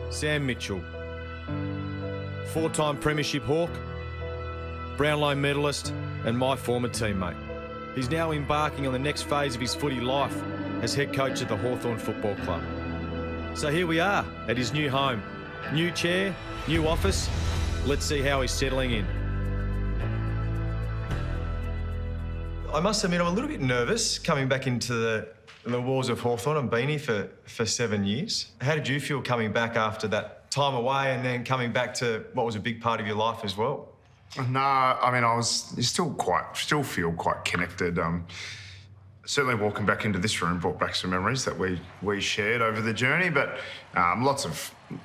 Sam Mitchell, four-time Premiership Hawk, Brownlow medalist and my former teammate. He's now embarking on the next phase of his footy life as head coach at the Hawthorn Football Club. So here we are at his new home. New chair, new office. Let's see how he's settling in. I must admit, I'm a little bit nervous coming back into the walls of Hawthorn. I've been here for 7 years. How did you feel coming back after that time away and then coming back to what was a big part of your life as well? No, I mean, you still feel quite connected. Certainly walking back into this room brought back some memories that we shared over the journey, but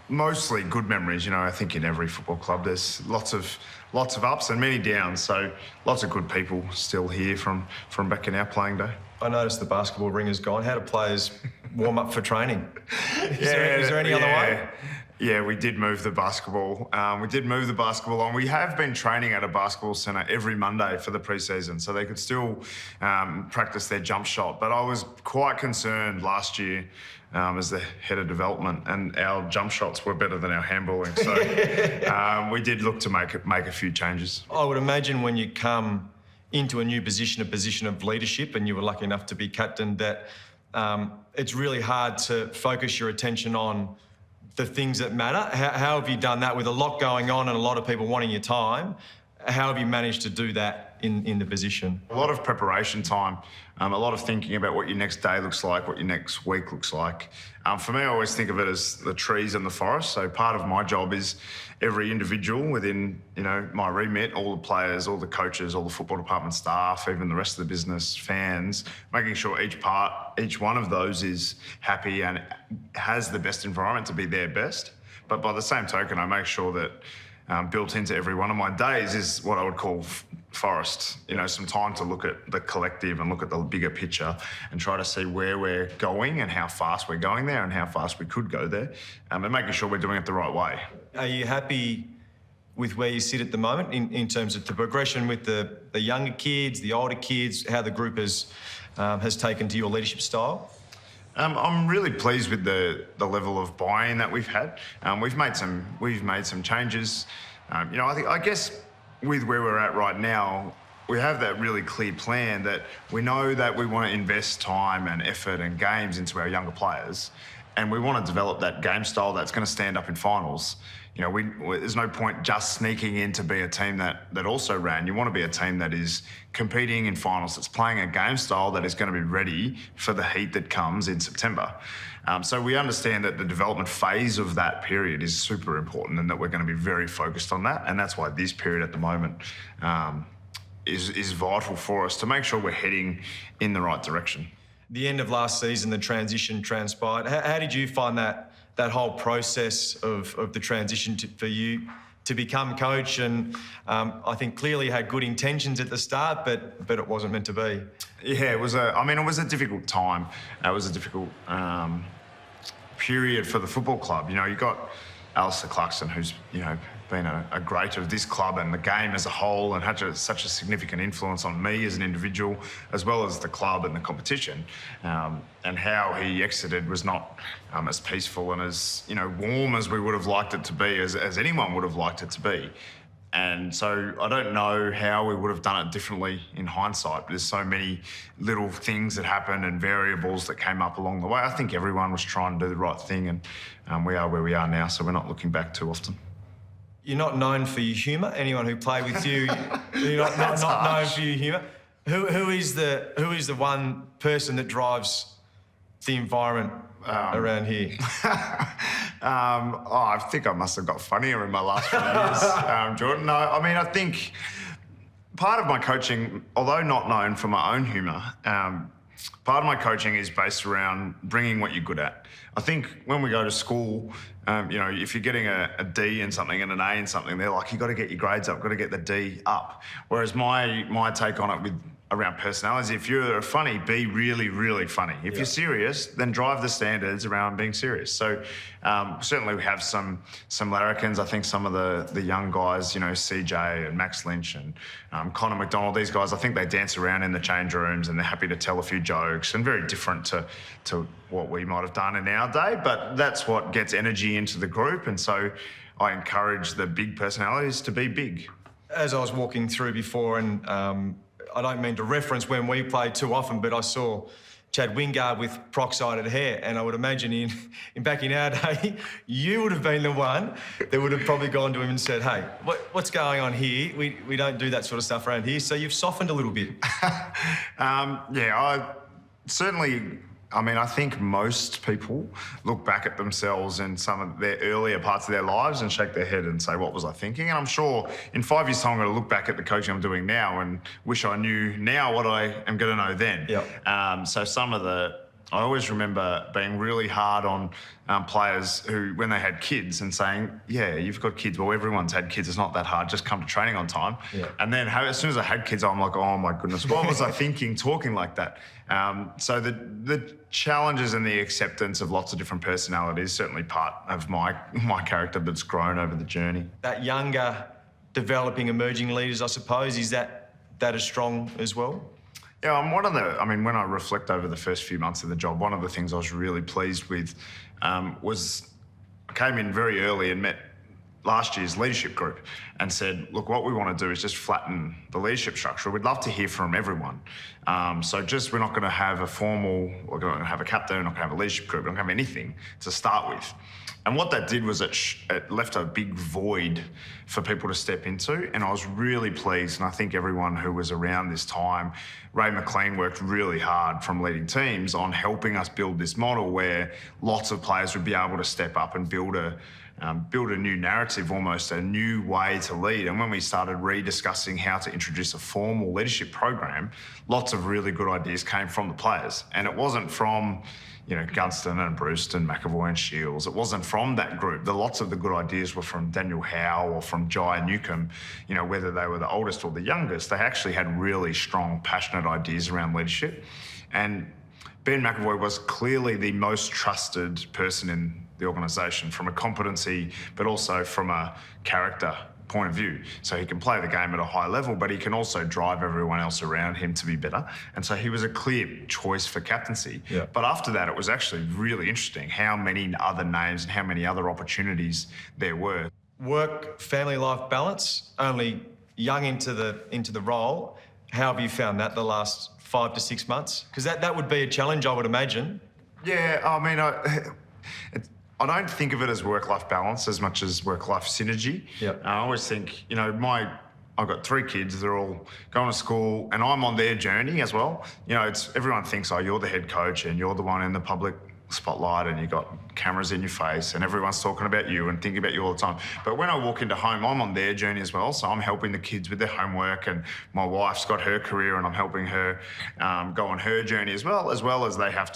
mostly good memories. You know, I think in every football club there's lots of ups and many downs. So lots of good people still here from back in our playing day. I noticed the basketball ring is gone. How do players warm up for training? Is there any other way? Yeah, we did move the basketball. On. We have been training at a basketball centre every Monday for the pre-season, so they could still practice their jump shot. But I was quite concerned last year as the head of development, and our jump shots were better than our handballing. So we did look to make a few changes. I would imagine when you come into a new position, a position of leadership, and you were lucky enough to be captain, that it's really hard to focus your attention on the things that matter. How have you done that with a lot going on and a lot of people wanting your time? How have you managed to do that in the position? A lot of preparation time, a lot of thinking about what your next day looks like, what your next week looks like. For me, I always think of it as the trees and the forest. So part of my job is every individual within, my remit, all the players, all the coaches, all the football department staff, even the rest of the business, fans, making sure each one of those is happy and has the best environment to be their best. But by the same token, I make sure that built into every one of my days is what I would call forest. Some time to look at the collective and look at the bigger picture and try to see where we're going and how fast we're going there and how fast we could go there, and making sure we're doing it the right way. Are you happy with where you sit at the moment in terms of the progression with the younger kids, the older kids, how the group has taken to your leadership style? I'm really pleased with the level of buy-in that we've had. We've made some changes. I guess with where we're at right now, we have that really clear plan that we know that we want to invest time and effort and games into our younger players, and we want to develop that game style that's going to stand up in finals. There's no point just sneaking in to be a team that also ran. You want to be a team that is competing in finals, that's playing a game style that is going to be ready for the heat that comes in September. So we understand that the development phase of that period is super important and that we're going to be very focused on that. And that's why this period at the moment is vital for us to make sure we're heading in the right direction. The end of last season, the transition transpired. How did you find that whole process of the transition for you to become coach? And I think clearly you had good intentions at the start, but it wasn't meant to be. Yeah, it was a difficult time. It was a difficult period for the football club. You got Alistair Clarkson, who's been a great of this club and the game as a whole, and had such a significant influence on me as an individual, as well as the club and the competition. And how he exited was not as peaceful and as warm as we would have liked it to be, as anyone would have liked it to be. And so I don't know how we would have done it differently in hindsight. There's so many little things that happened and variables that came up along the way. I think everyone was trying to do the right thing, and we are where we are now, so we're not looking back too often. You're not known for your humour. Anyone who played with you, you're not known for your humour. Who is the one person that drives the environment around here? I think I must have got funnier in my last few years, Jordan. No, I think part of my coaching, although not known for my own humour, part of my coaching is based around bringing what you're good at. I think when we go to school, if you're getting a D in something and an A in something, they're like, you've got to get your grades up, got to get the D up. Whereas my take on it with around personalities. If you're funny, be really, really funny. If you're serious, then drive the standards around being serious. So certainly we have some larrikins. I think some of the young guys, CJ and Max Lynch and Connor McDonald, these guys, I think they dance around in the change rooms and they're happy to tell a few jokes, and very different to what we might have done in our day. But that's what gets energy into the group. And so I encourage the big personalities to be big. As I was walking through before, and I don't mean to reference when we played too often, but I saw Chad Wingard with prox-sided hair, and I would imagine in back in our day, you would have been the one that would have probably gone to him and said, "Hey, what's going on here? We don't do that sort of stuff around here." So you've softened a little bit. I think most people look back at themselves in some of their earlier parts of their lives and shake their head and say, what was I thinking? And I'm sure in 5 years' time, I'm going to look back at the coaching I'm doing now and wish I knew now what I am going to know then. Yep. So I always remember being really hard on players who, when they had kids, and saying, yeah, you've got kids. Well, everyone's had kids. It's not that hard. Just come to training on time. Yeah. And then as soon as I had kids, I'm like, oh my goodness, what was I thinking talking like that? So the challenges and the acceptance of lots of different personalities is certainly part of my character that's grown over the journey. That younger, developing, emerging leaders, I suppose, is that as strong as well? Yeah, when I reflect over the first few months of the job, one of the things I was really pleased with was I came in very early and met last year's leadership group and said, look, what we want to do is just flatten the leadership structure. We'd love to hear from everyone. We're not going to have we're going to have a captain, we're not going to have a leadership group, we're not going to have anything to start with. And what that did was it left a big void for people to step into. And I was really pleased. And I think everyone who was around this time, Ray McLean worked really hard from leading teams on helping us build this model where lots of players would be able to step up and build a new narrative, almost a new way to lead. And when we started rediscussing how to introduce a formal leadership program, lots of really good ideas came from the players. And it wasn't from Gunston and Brewston, McAvoy and Shields. It wasn't from that group. Lots of the good ideas were from Daniel Howe or from Jai Newcomb. Whether they were the oldest or the youngest, they actually had really strong, passionate ideas around leadership. And Ben McAvoy was clearly the most trusted person in the organisation from a competency, but also from a character point of view. So he can play the game at a high level, but he can also drive everyone else around him to be better. And so he was a clear choice for captaincy. Yeah. But after that, it was actually really interesting how many other names and how many other opportunities there were. Work, family life balance, only young into the role. How have you found that the last 5 to 6 months? Because that would be a challenge, I would imagine. Yeah, I don't think of it as work-life balance as much as work-life synergy. Yep. I always think, I've got 3 kids, they're all going to school and I'm on their journey as well. Everyone thinks, oh, you're the head coach and you're the one in the public spotlight and you've got cameras in your face and everyone's talking about you and thinking about you all the time. But when I walk into home, I'm on their journey as well. So I'm helping the kids with their homework, and my wife's got her career and I'm helping her go on her journey as well as they have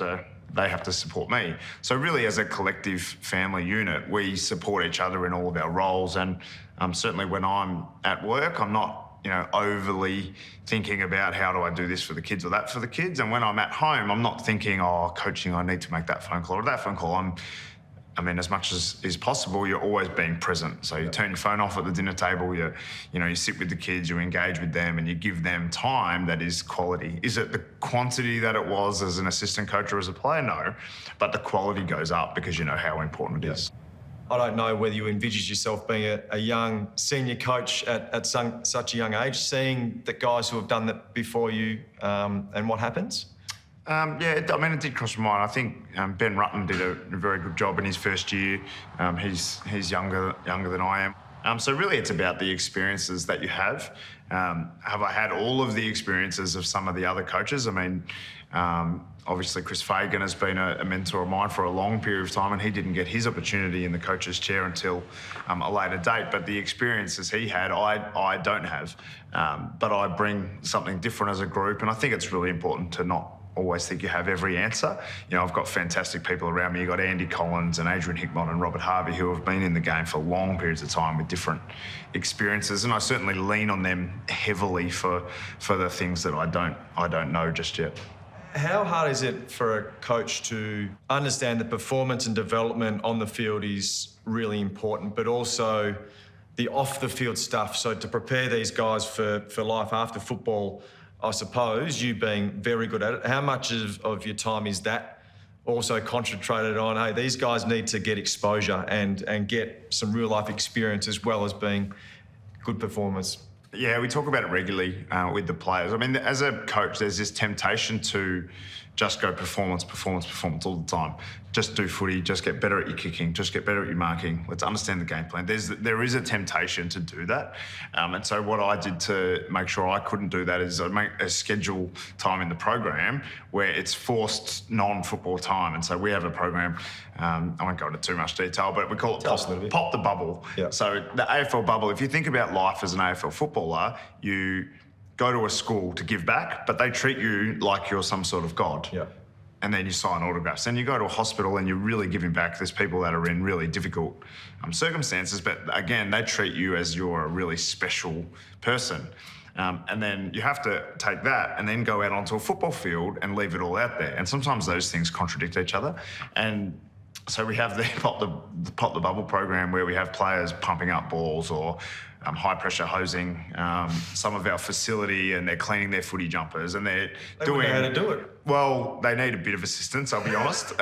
to support me. So really, as a collective family unit, we support each other in all of our roles. And certainly when I'm at work, I'm not overly thinking about how do I do this for the kids or that for the kids. And when I'm at home, I'm not thinking, oh, coaching, I need to make that phone call or that phone call. As much as is possible, you're always being present. So you turn your phone off at the dinner table, you sit with the kids, you engage with them and you give them time that is quality. Is it the quantity that it was as an assistant coach or as a player? No, but the quality goes up because you know how important it is. I don't know whether you envisaged yourself being a young senior coach at such a young age, seeing the guys who have done that before you and what happens? It did cross my mind. I think Ben Rutten did a very good job in his first year. He's younger than I am. So really it's about the experiences that you have. Have I had all of the experiences of some of the other coaches? Obviously Chris Fagan has been a mentor of mine for a long period of time and he didn't get his opportunity in the coach's chair until a later date. But the experiences he had, I don't have. But I bring something different as a group, and I think it's really important to not always think you have every answer. You know, I've got fantastic people around me. You've got Andy Collins and Adrian Hickmott and Robert Harvey who have been in the game for long periods of time with different experiences, and I certainly lean on them heavily for the things that I don't know just yet. How hard is it for a coach to understand that performance and development on the field is really important, but also the off-the-field stuff? So to prepare these guys for life after football, I suppose, you being very good at it, how much of your time is that also concentrated on, hey, these guys need to get exposure and get some real-life experience as well as being good performers? Yeah, we talk about it regularly with the players. I mean, as a coach, there's this temptation to just go performance all the time. Just do footy, just get better at your kicking, just get better at your marking. Let's understand the game plan. There is a temptation to do that. And so what I did to make sure I couldn't do that is I make a schedule time in the program where it's forced non-football time. And so we have a program, I won't go into too much detail, but we call it Pop the Bubble. Yeah. So the AFL bubble, if you think about life as an AFL footballer, you go to a school to give back, but they treat you like you're some sort of god. Yeah. And then you sign autographs. Then you go to a hospital and you're really giving back. There's people that are in really difficult circumstances, but again, they treat you as you're a really special person. And then you have to take that and then go out onto a football field and leave it all out there. And sometimes those things contradict each other. And so we have the Pop the Bubble program where we have players pumping up balls or high pressure hosing some of our facility, and they're cleaning their footy jumpers, and they doing know how to do it. Well, they need a bit of assistance, I'll be honest.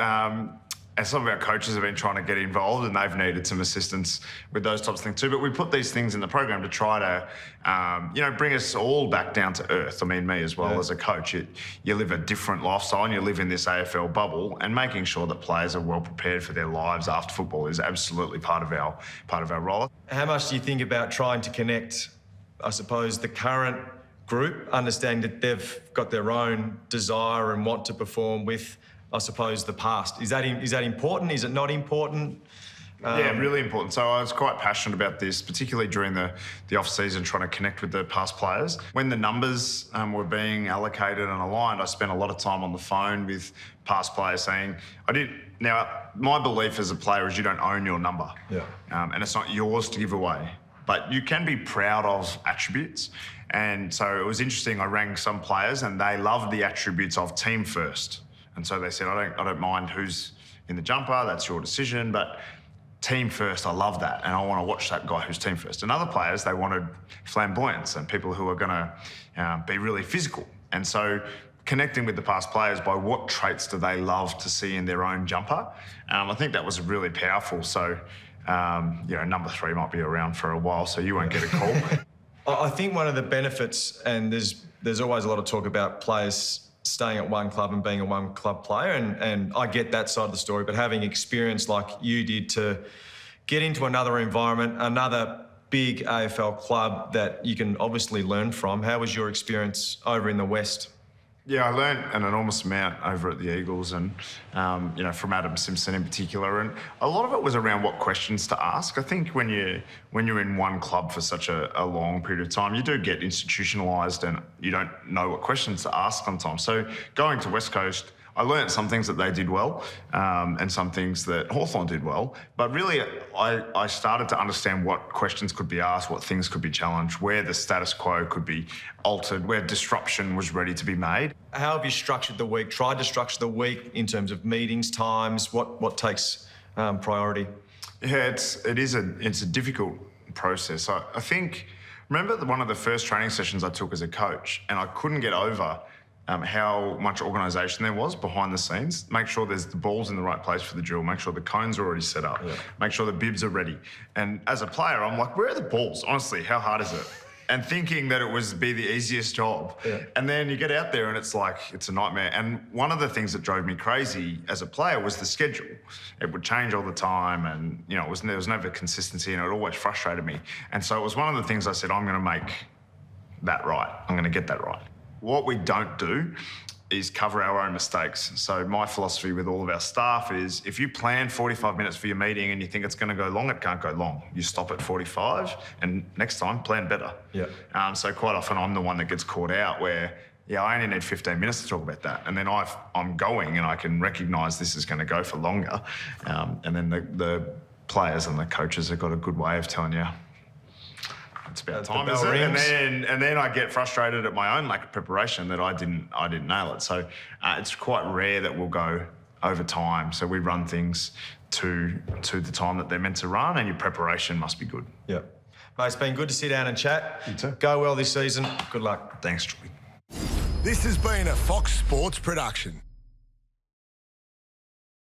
And some of our coaches have been trying to get involved, and they've needed some assistance with those types of things too. But we put these things in the program to try to, bring us all back down to earth. I mean, me as well as a coach. You live a different lifestyle, and you live in this AFL bubble, and making sure that players are well prepared for their lives after football is absolutely part of our role. How much do you think about trying to connect, I suppose, the current group, understanding that they've got their own desire and want to perform with, I suppose, the past? Is that important? Is it not important? Yeah, really important. So I was quite passionate about this, particularly during the off-season, trying to connect with the past players. When the numbers were being allocated and aligned, I spent a lot of time on the phone with past players saying, Now, my belief as a player is you don't own your number. Yeah. And it's not yours to give away. But you can be proud of attributes. And so it was interesting. I rang some players and they loved the attributes of team first. And so they said, I don't mind who's in the jumper, that's your decision, but team first, I love that. And I want to watch that guy who's team first. And other players, they wanted flamboyance and people who are going to be really physical. And so connecting with the past players by what traits do they love to see in their own jumper, I think that was really powerful. So, number 3 might be around for a while, so you won't get a call. I think one of the benefits, and there's always a lot of talk about players staying at one club and being a one club player, and I get that side of the story, but having experience like you did to get into another environment, another big AFL club that you can obviously learn from. How was your experience over in the West? Yeah, I learned an enormous amount over at the Eagles and, from Adam Simpson in particular. And a lot of it was around what questions to ask. I think when you're in one club for such a long period of time, you do get institutionalised and you don't know what questions to ask sometimes. So going to West Coast, I learned some things that they did well and some things that Hawthorn did well. But really, I started to understand what questions could be asked, what things could be challenged, where the status quo could be altered, where disruption was ready to be made. How have you structured the week, tried to structure the week in terms of meetings, times, what takes priority? Yeah, it's a difficult process. I think, remember one of the first training sessions I took as a coach, and I couldn't get over how much organisation there was behind the scenes. Make sure there's the balls in the right place for the drill. Make sure the cones are already set up. Yeah. Make sure the bibs are ready. And as a player, I'm like, where are the balls? Honestly, how hard is it? And thinking that it was be the easiest job. Yeah. And then you get out there and it's like, it's a nightmare. And one of the things that drove me crazy as a player was the schedule. It would change all the time and, there was never consistency and it always frustrated me. And so it was one of the things I said, I'm going to make that right. I'm going to get that right. What we don't do is cover our own mistakes. So my philosophy with all of our staff is if you plan 45 minutes for your meeting and you think it's going to go long, it can't go long. You stop at 45 and next time plan better. Yeah. So quite often I'm the one that gets caught out where yeah, I only need 15 minutes to talk about that. And then I'm going and I can recognise this is going to go for longer. And then the players and the coaches have got a good way of telling you, it's about time, is it? And then I get frustrated at my own lack of preparation that I didn't nail it. So it's quite rare that we'll go over time. So we run things to the time that they're meant to run, and your preparation must be good. Yeah. Mate, it's been good to sit down and chat. You too. Go well this season. Good luck. Thanks, Troy. This has been a Fox Sports production.